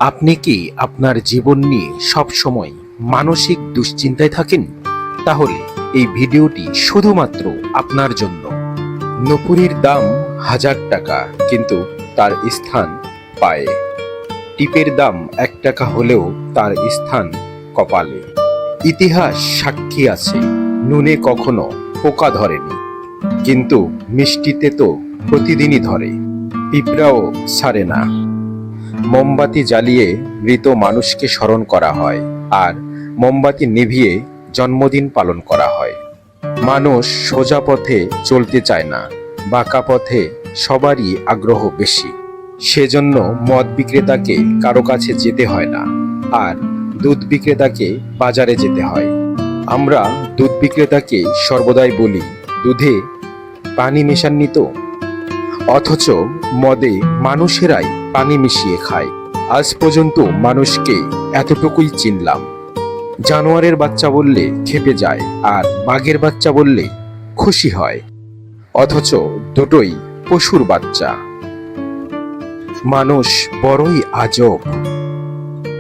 আপনি কি আপনার জীবন নিয়ে সবসময় মানসিক দুশ্চিন্তায় থাকেন? তাহলে এই ভিডিওটি শুধুমাত্র আপনার জন্য। নুপুরের দাম 1000 টাকা, কিন্তু তার স্থান পায়ে। টিপের দাম 1 টাকা হলেও তার স্থান কপালে। ইতিহাস সাক্ষী আছে, নুনে কখনো পোকা ধরেনি, কিন্তু মিষ্টিতে তো প্রতিদিনই ধরে। পিঁপড়াও ছাড়ে না। মোমবাতি জ্বালিয়ে মৃত মানুষকে স্মরণ করা হয়, আর মোমবাতি নিভিয়ে জন্মদিন পালন করা হয়। মানুষ সোজা পথে চলতে চায় না, বাঁকা পথে সবারই আগ্রহ বেশি। সেজন্য মদ বিক্রেতাকে কারো কাছে যেতে হয় না, আর দুধ বিক্রেতাকে বাজারে যেতে হয়। আমরা দুধ বিক্রেতাকে সর্বদাই বলি, দুধে পানি মেশাননি তো? অথচ মদে মানুষেরাই পানি মিশিয়ে খায়। আজ পর্যন্ত মানুষকে এতটুকুই চিনলাম, জানোয়ারের বাচ্চা বললে ক্ষেপে যায়, আর বাঘের বাচ্চা বললে খুশি হয়। অথচ দুটোই পশুর বাচ্চা। মানুষ বড়ই আজব।